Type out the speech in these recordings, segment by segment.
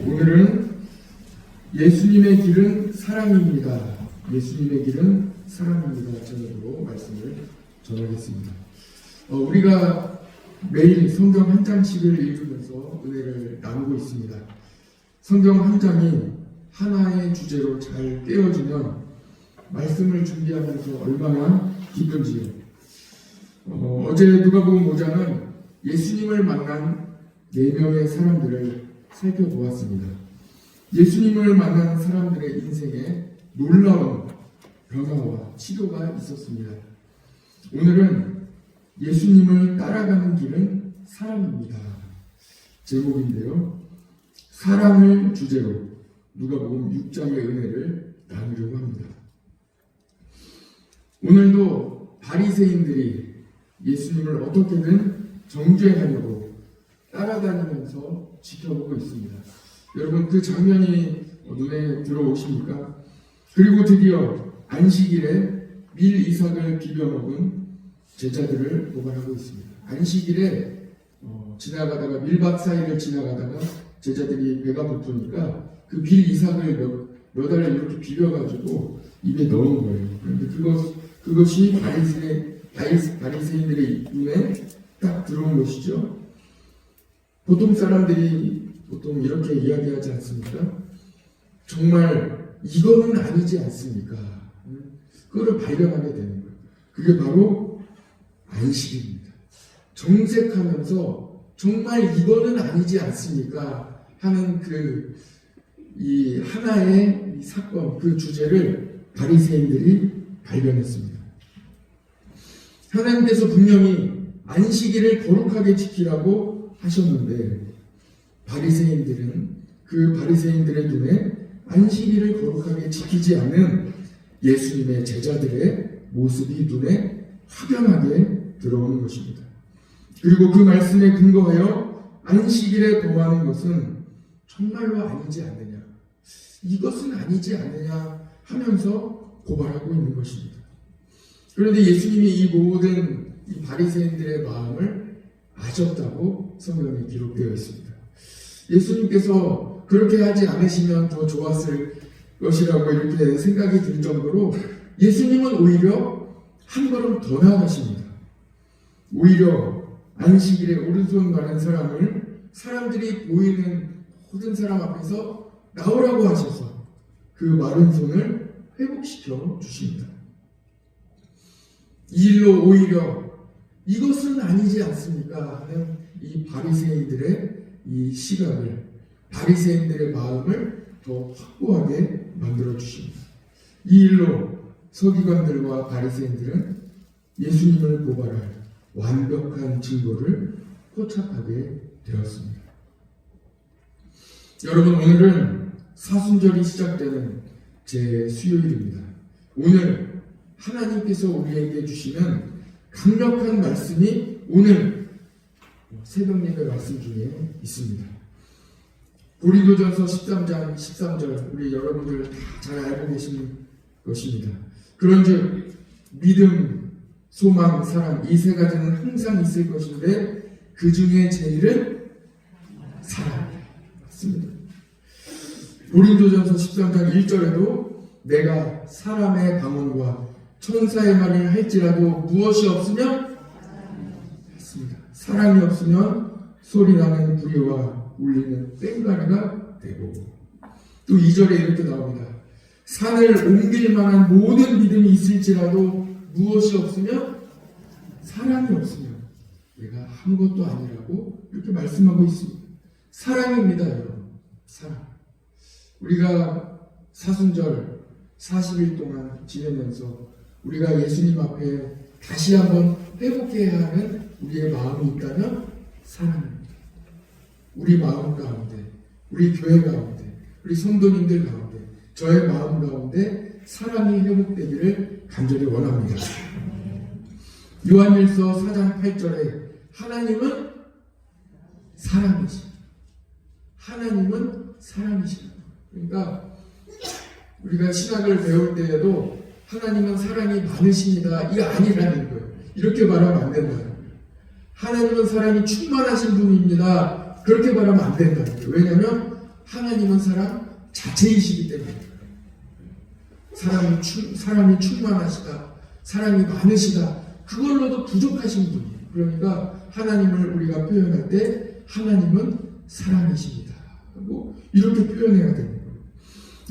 오늘은 예수님의 길은 사랑입니다. 예수님의 길은 사랑입니다. 제목으로 말씀을 전하겠습니다. 우리가 매일 성경 한 장씩을 읽으면서 은혜를 나누고 있습니다. 성경 한 장이 하나의 주제로 잘 떼어지면 말씀을 준비하면서 얼마나 기쁜지요. 어제 누가복음 5장은 예수님을 만난 4명의 사람들을 살펴보았습니다. 예수님을 만난 사람들의 인생에 놀라운 변화와 치료가 있었습니다. 오늘은 예수님을 따라가는 길은 사랑입니다. 제목인데요. 사랑을 주제로 누가복음 6장의 은혜를 나누려고 합니다. 오늘도 바리새인들이 예수님을 어떻게든 정죄하려고 따라다니면서 지켜보고 있습니다. 여러분 그 장면이 눈에 들어오십니까? 그리고 드디어 안식일에 밀 이삭을 비벼 먹은 제자들을 고발하고 있습니다. 안식일에 지나가다가 밀밭 사이를 지나가다가 제자들이 배가 고프니까 그 밀 이삭을 몇 알을 이렇게 비벼가지고 입에 넣은 거예요. 그런데 그것이 바리새인들의 눈에 딱 들어온 것이죠. 보통 사람들이 보통 이렇게 이야기하지 않습니까? 정말 이거는 아니지 않습니까? 그거를 발견하게 되는 거예요. 그게 바로 안식입니다. 정색하면서 정말 이거는 아니지 않습니까? 하는 이 하나의 사건, 그 주제를 바리새인들이 발견했습니다. 하나님께서 분명히 안식일을 거룩하게 지키라고 하셨는데 그 바리새인들의 눈에 안식일을 거룩하게 지키지 않는 예수님의 제자들의 모습이 눈에 확연하게 들어오는 것입니다. 그리고 그 말씀에 근거하여 안식일에 범하는 것은 정말로 아니지 않느냐, 이것은 아니지 않느냐 하면서 고발하고 있는 것입니다. 그런데 예수님이 이 모든 이 바리새인들의 마음을 아셨다고 성경에 기록되어 있습니다. 예수님께서 그렇게 하지 않으시면 더 좋았을 것이라고 이렇게 생각이 들 정도로 예수님은 오히려 한 걸음 더 나아가십니다. 오히려 안식일에 오른손 마른 사람을 사람들이 보이는 모든 사람 앞에서 나오라고 하셔서 그 마른 손을 회복시켜 주십니다. 이 일로 오히려 이것은 아니지 않습니까? 하는 이 바리새인들의 이 시각을, 바리새인들의 마음을 더 확고하게 만들어 주십니다. 이 일로 서기관들과 바리새인들은 예수님을 고발할 완벽한 증거를 포착하게 되었습니다. 여러분, 오늘은 사순절이 시작되는 제 수요일입니다. 오늘 하나님께서 우리에게 주시는 강력한 말씀이 오늘 새벽 예배 말씀 중에 있습니다. 고린도전서 13장 13절, 우리 여러분들 다 잘 알고 계신 것입니다. 그런즉 믿음, 소망, 사랑 이 세 가지는 항상 있을 것인데 그 중에 제일은 사랑이다. 맞습니다. 고린도전서 13장 1절에도 내가 사람의 방언과 천사의 말을 할지라도 무엇이 없으면 했습니다. 사랑이 없으면 소리나는 부리와 울리는 땡가리가 되고, 또 2절에 이렇게 나옵니다. 산을 옮길 만한 모든 믿음이 있을지라도 무엇이 없으면, 사랑이 없으면 내가 아무것도 아니라고 이렇게 말씀하고 있습니다. 사랑입니다, 여러분. 사랑. 우리가 사순절 40일 동안 지내면서 우리가 예수님 앞에 다시 한번 회복해야 하는 우리의 마음이 있다면 사랑입니다. 우리 마음 가운데, 우리 교회 가운데, 우리 성도님들 가운데, 저의 마음 가운데 사랑이 회복되기를 간절히 원합니다. 요한일서 4장 8절에 하나님은 사랑이십니다. 하나님은 사랑이십니다. 그러니까 우리가 신학을 배울 때에도 하나님은 사랑이 많으십니다, 이게 아니라는 거예요. 이렇게 말하면 안 된다는 거예요. 하나님은 사랑이 충만하신 분입니다, 그렇게 말하면 안 된다는 거예요. 왜냐하면 하나님은 사랑 자체이시기 때문에 사람이 충만하시다, 사랑이 많으시다, 그걸로도 부족하신 분이에요. 그러니까 하나님을 우리가 표현할 때 하나님은 사랑이십니다. 이렇게 표현해야 됩니다.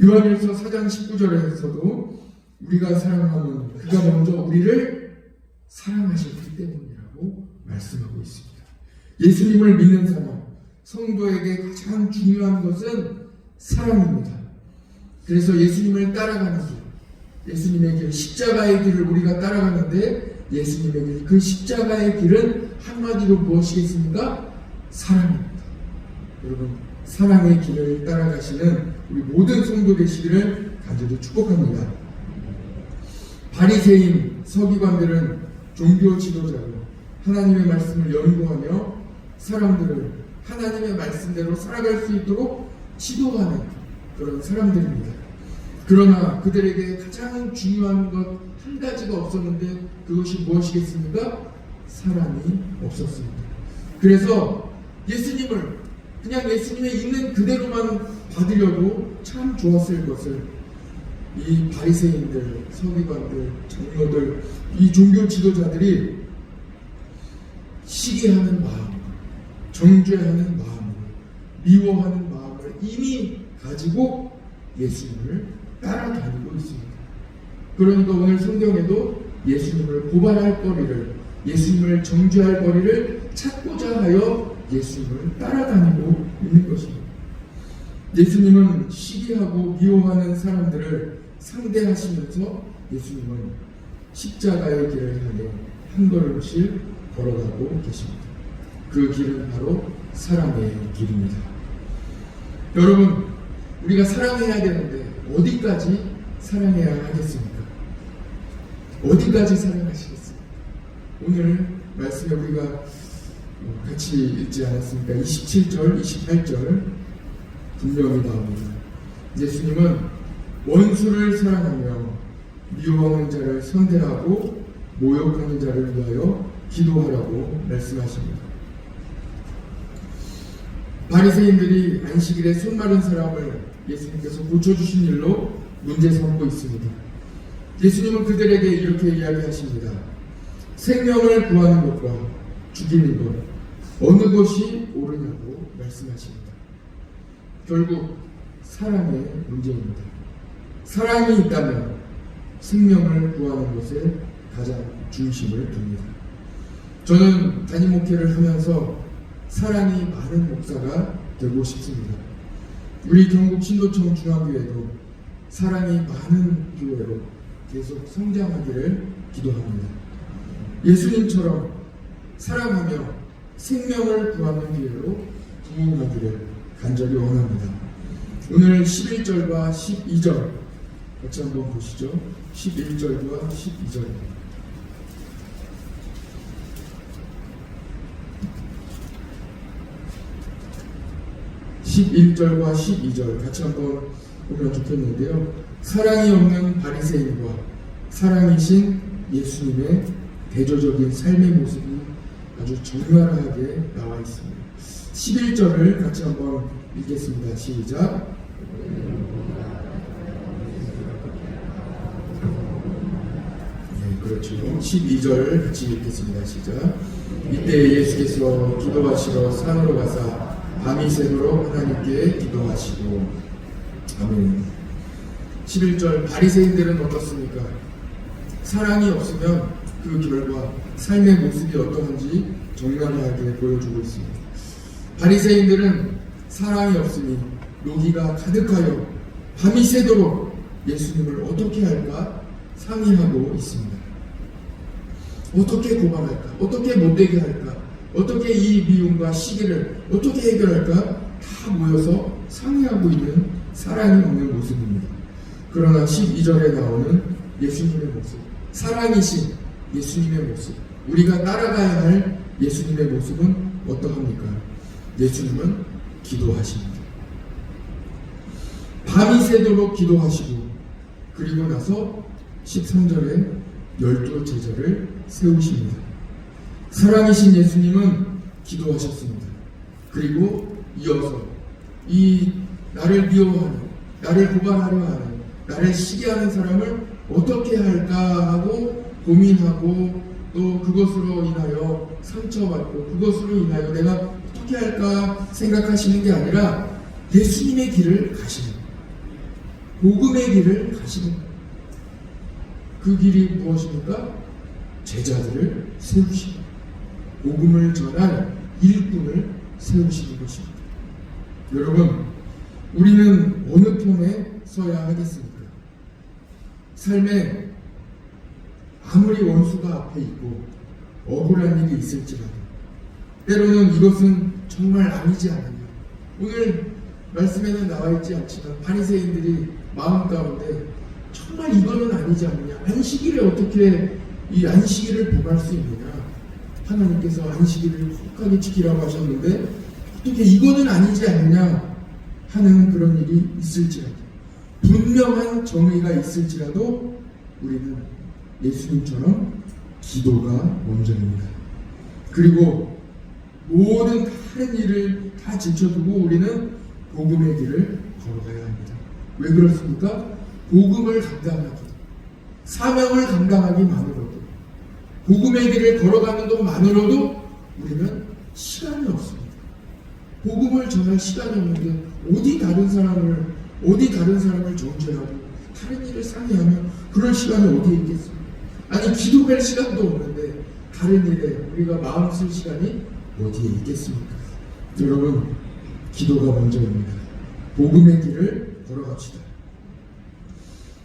요한일서 4장 19절에서도 우리가 사랑하면 그가 먼저 우리를 사랑하셨기 때문이라고 말씀하고 있습니다. 예수님을 믿는 사람, 성도에게 가장 중요한 것은 사랑입니다. 그래서 예수님을 따라가는 길, 예수님의 길, 십자가의 길을 우리가 따라가는데 예수님의 길, 그 십자가의 길은 한마디로 무엇이겠습니까? 사랑입니다. 여러분, 사랑의 길을 따라가시는 우리 모든 성도 되시기를 간절히 축복합니다. 바리새인 서기관들은 종교 지도자로 하나님의 말씀을 연구하며 사람들을 하나님의 말씀대로 살아갈 수 있도록 지도하는 그런 사람들입니다. 그러나 그들에게 가장 중요한 것 한 가지가 없었는데 그것이 무엇이겠습니까? 사랑이 없었습니다. 그래서 예수님을 그냥 예수님의 있는 그대로만 받으려도 참 좋았을 것을 이 바리새인들, 서기관들, 장로들, 이 종교 지도자들이 시기하는 마음, 정죄하는 마음, 미워하는 마음을 이미 가지고 예수님을 따라다니고 있습니다. 그러니까 오늘 성경에도 예수님을 고발할 거리를, 예수님을 정죄할 거리를 찾고자 하여 예수님을 따라다니고 있는 것입니다. 예수님은 시기하고 미워하는 사람들을 상대하시면서 예수님은 십자가의 길을 향해 한 걸음씩 걸어가고 계십니다. 그 길은 바로 사랑의 길입니다. 여러분, 우리가 사랑해야 되는데 어디까지 사랑해야 하겠습니까? 어디까지 사랑하시겠습니까? 오늘 말씀에 우리가 같이 읽지 않았습니까? 27절, 28절 분명히 나옵니다. 예수님은 원수를 사랑하며 미워하는 자를 선대하고 모욕하는 자를 위하여 기도하라고 말씀하십니다. 바리새인들이 안식일에 손 마른 사람을 예수님께서 고쳐주신 일로 문제 삼고 있습니다. 예수님은 그들에게 이렇게 이야기하십니다. 생명을 구하는 것과 죽이는 것 어느 것이 옳으냐고 말씀하십니다. 결국 사랑의 문제입니다. 사랑이 있다면 생명을 구하는 것에 가장 중심을 둡니다. 저는 담임 목회를 하면서 사랑이 많은 목사가 되고 싶습니다. 우리 경북 신도청 중앙교회도 사랑이 많은 교회로 계속 성장하기를 기도합니다. 예수님처럼 사랑하며 생명을 구하는 교회로 부흥하기를 간절히 원합니다. 오늘 11절과 12절 같이 한번 보시죠. 11절과 12절입니다. 11절과 12절 같이 한번 보면 좋겠는데요. 사랑이 없는 바리새인과 사랑이신 예수님의 대조적인 삶의 모습이 아주 적나라하게 나와 있습니다. 11절을 같이 한번 읽겠습니다. 시작. 네, 그렇죠. 12절 같이 읽겠습니다. 시작. 이때 예수께서 기도하시러 산으로 가사 밤이 새도록 하나님께 기도하시고. 아멘. 11절 바리새인들은 어떻습니까? 사랑이 없으면 그 결과 삶의 모습이 어떠한지 적나라하게 보여주고 있습니다. 바리새인들은 사랑이 없으니 노기가 가득하여 밤이 새도록 예수님을 어떻게 할까 상의하고 있습니다. 어떻게 고발할까? 어떻게 못되게 할까? 어떻게 이 미움과 시기를 어떻게 해결할까? 다 모여서 상의하고 있는 사랑이 없는 모습입니다. 그러나 12절에 나오는 예수님의 모습, 사랑이신 예수님의 모습, 우리가 따라가야 할 예수님의 모습은 어떠합니까? 예수님은 기도하십니다. 밤이 새도록 기도하시고 그리고 나서 13절에 12 제자를 세우십니다. 사랑이신 예수님은 기도하셨습니다. 그리고 이어서 이 나를 미워하는, 나를 고발하려 하는, 나를 시기하는 사람을 어떻게 할까 하고 고민하고 또 그것으로 인하여 상처받고 그것으로 인하여 내가 어떻게 할까 생각하시는 게 아니라 예수님의 길을 가시는 거예요. 복음의 길을 가시는 거예요. 그 길이 무엇입니까? 제자들을 세우시고 복음을 전할 일꾼을 세우시는 것입니다. 여러분, 우리는 어느 편에 서야 하겠습니까? 삶에 아무리 원수가 앞에 있고 억울한 일이 있을지라도 때로는 이것은 정말 아니지 않느냐. 오늘 말씀에는 나와 있지 않지만 바리새인들이 마음 가운데 정말 이거는 아니지 않느냐. 안식일에 어떻게 이 안식일을 범할 수 있느냐. 하나님께서 안식일을 혹하게 지키라고 하셨는데 어떻게 이거는 아니지 않느냐 하는 그런 일이 있을지라도 분명한 정의가 있을지라도 우리는 예수님처럼 기도가 먼저입니다. 그리고 모든 다른 일을 다 제쳐두고 우리는 복음의 길을 걸어가야 합니다. 왜 그렇습니까? 복음을 감당하기, 사명을 감당하기만으로도, 복음의 길을 걸어가는 것만으로도 우리는 시간이 없습니다. 복음을 전할 시간이 없는데 어디 다른 사람을 정죄하고 다른 일을 상의하며 그럴 시간이 어디에 있겠습니까? 아니 기도할 시간도 없는데 다른 일에 우리가 마음 쓸 시간이 어디에 있겠습니까? 여러분, 기도가 먼저입니다. 복음의 길을 걸어갑시다.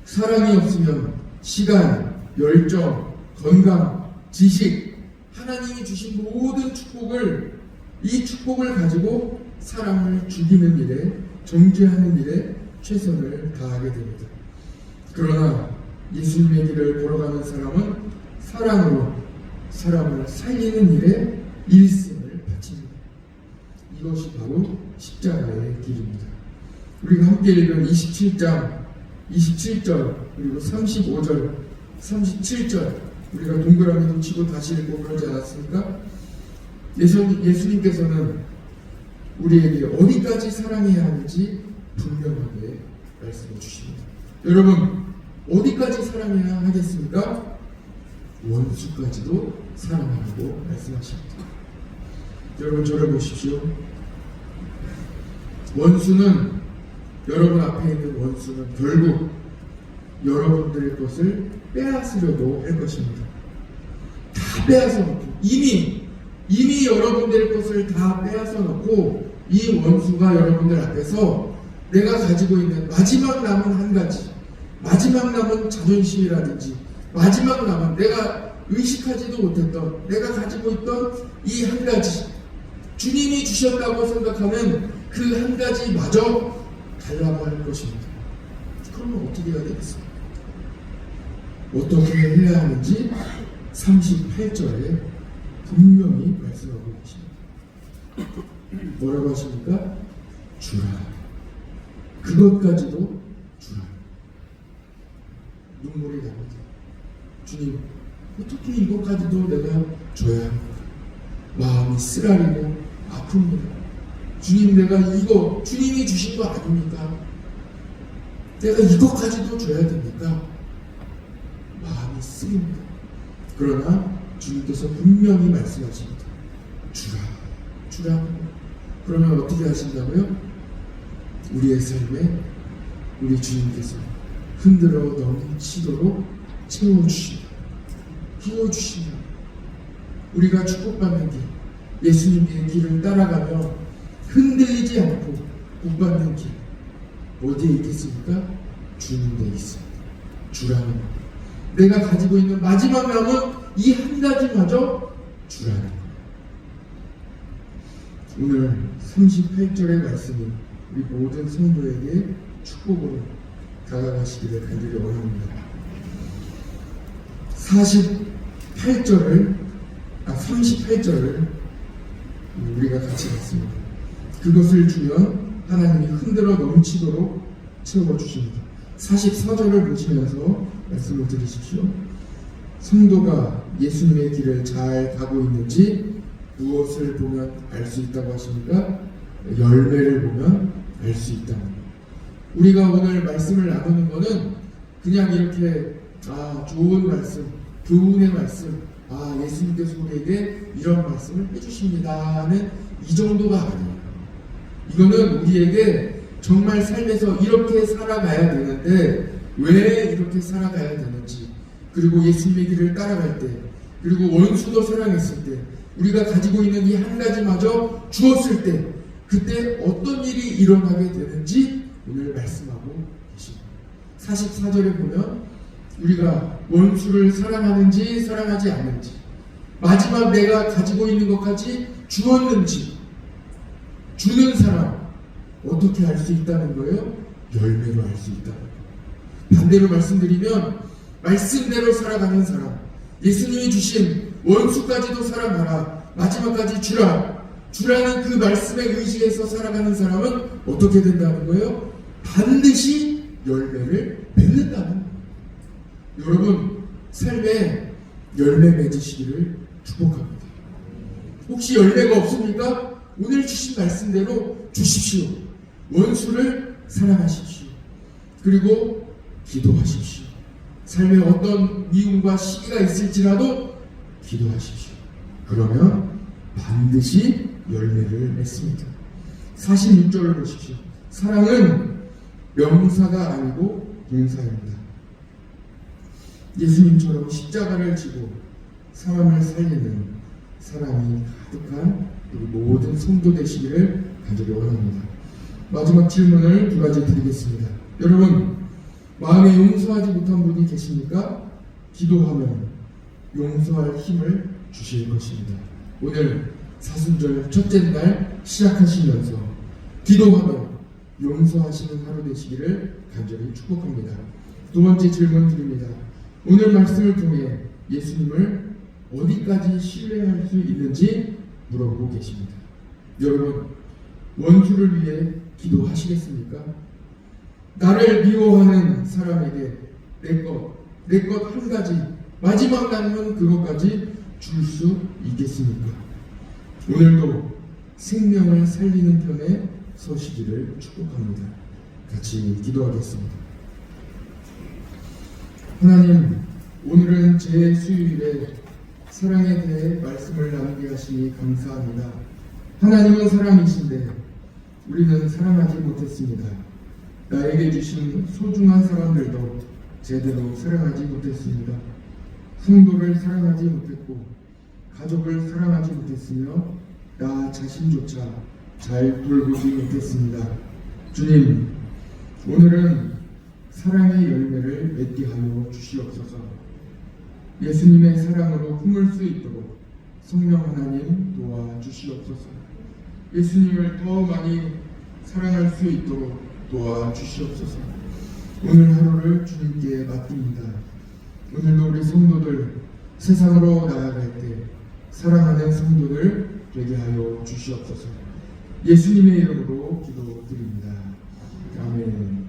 사랑이 없으면 시간, 열정, 건강, 지식, 하나님이 주신 모든 축복을, 이 축복을 가지고 사람을 죽이는 일에, 정죄하는 일에 최선을 다하게 됩니다. 그러나 예수님의 길을 걸어가는 사람은 사랑으로 사람을 살리는 일에 일생을 바칩니다. 이것이 바로 십자가의 길입니다. 우리가 함께 읽은 27장 27절 그리고 35절 37절 우리가 동그라미도 치고 다시 읽고 그러지 않았습니까? 예수님께서는 우리에게 어디까지 사랑해야 하는지 분명하게 말씀해 주십니다. 여러분, 어디까지 사랑해야 하겠습니까? 원수까지도 사랑하라고 말씀하십니다. 여러분, 저를 보십시오. 원수는, 여러분 앞에 있는 원수는 결국 여러분들의 것을 빼앗으려고 할 것입니다. 다 빼앗아 놓고 이미 여러분들의 것을 다 빼앗아 놓고 이 원수가 여러분들 앞에서 내가 가지고 있는 마지막 남은 한 가지, 마지막 남은 자존심이라든지 마지막 남은 내가 의식하지도 못했던 내가 가지고 있던 이 한 가지, 주님이 주셨다고 생각하는 그 한 가지마저 달라고 할 것입니다. 그러면 어떻게 해야 되겠습니까? 어떻게 해야 하는지 38절에 분명히 말씀하고 계십니다. 뭐라고 하십니까? 주라. 그것까지도 주라. 눈물이 납니다. 주님, 어떻게 이것까지도 내가 줘야 합니까? 마음이 쓰라리고 아픕니다. 주님, 내가 이거 주님이 주신 거 아닙니까? 내가 이것까지도 줘야 됩니까? 마음이 쓰립니다. 그러나 주님께서 분명히 말씀하십니다. 주라. 그러면 어떻게 하신다고요? 우리의 삶에 우리 주님께서 흔들어 넘치도록 채워주십니다. 부어주십니다. 우리가 축복받는 길, 예수님의 길을 따라가며 흔들리지 않고 복받는 길, 어디에 있겠습니까? 주님께 있습니다. 주라는, 내가 가지고 있는 마지막 남은 이 한 가지마저 주라는 거예요. 오늘 38절의 말씀이 우리 모든 성도에게 축복으로 다가가시기를 간절히 원합니다. 38절을 우리가 같이 읽습니다. 그것을 주면 하나님이 흔들어 넘치도록 채워주십니다. 44절을 보시면서 말씀을 들으십시오. 성도가 예수님의 길을 잘 가고 있는지 무엇을 보면 알 수 있다고 하십니까? 열매를 보면 알 수 있다는 것. 우리가 오늘 말씀을 나누는 것은 그냥 이렇게 좋은 말씀, 교훈의 말씀, 예수님께서 우리에게 이런 말씀을 해주십니다는 이 정도가 아니에요. 이거는 우리에게 정말 삶에서 이렇게 살아가야 되는데 왜 이렇게 살아가야 되는지, 그리고 예수님의 길을 따라갈 때, 그리고 원수도 사랑했을 때, 우리가 가지고 있는 이 한 가지마저 주었을 때, 그때 어떤 일이 일어나게 되는지 오늘 말씀하고 계십니다. 44절에 보면 우리가 원수를 사랑하는지 사랑하지 않는지, 마지막 내가 가지고 있는 것까지 주었는지, 주는 사람 어떻게 알 수 있다는 거예요? 열매로 알 수 있다는 거예요. 반대로 말씀드리면 말씀대로 살아가는 사람, 예수님이 주신 원수까지도 사랑하라, 마지막까지 주라는 그 말씀에 의지해서 살아가는 사람은 어떻게 된다는 거예요? 반드시 열매를 맺는다는 거예요. 여러분, 삶에 열매 맺으시기를 축복합니다. 혹시 열매가 없습니까? 오늘 주신 말씀대로 주십시오. 원수를 사랑하십시오. 그리고 기도하십시오. 삶에 어떤 미움과 시기가 있을지라도 기도하십시오. 그러면 반드시 열매를 맺습니다. 46절을 보십시오. 사랑은 명사가 아니고 동사입니다. 예수님처럼 십자가를 지고 사람을 살리는 사랑이 가득한 우리 모든 성도 되시기를 간절히 원합니다. 마지막 질문을 두 가지 드리겠습니다. 여러분, 마음에 용서하지 못한 분이 계십니까? 기도하면 용서할 힘을 주실 것입니다. 오늘 사순절 첫째 날 시작하시면서 기도하면 용서하시는 하루 되시기를 간절히 축복합니다. 두 번째 질문 드립니다. 오늘 말씀을 통해 예수님을 어디까지 신뢰할 수 있는지 물어보고 계십니다. 여러분, 원수를 위해 기도하시겠습니까? 나를 미워하는 사람에게 내 것 한 가지, 마지막 남은 그것까지 줄 수 있겠습니까? 오늘도 생명을 살리는 편에 서시기를 축복합니다. 같이 기도하겠습니다. 하나님, 오늘은 제 수요일에 사랑에 대해 말씀을 나누게 하시니 감사합니다. 하나님은 사랑이신데 우리는 사랑하지 못했습니다. 나에게 주신 소중한 사람들도 제대로 사랑하지 못했습니다. 성도를 사랑하지 못했고 가족을 사랑하지 못했으며 나 자신조차 잘 돌보지 못했습니다. 주님, 오늘은 사랑의 열매를 맺게 하여 주시옵소서. 예수님의 사랑으로 품을 수 있도록 성령 하나님 도와주시옵소서. 예수님을 더 많이 사랑할 수 있도록 도와주시옵소서. 오늘 하루를 주님께 맡깁니다. 오늘도 우리 성도들 세상으로 나아갈 때 사랑하는 성도들 되게 하여 주시옵소서. 예수님의 이름으로 기도드립니다. 아멘.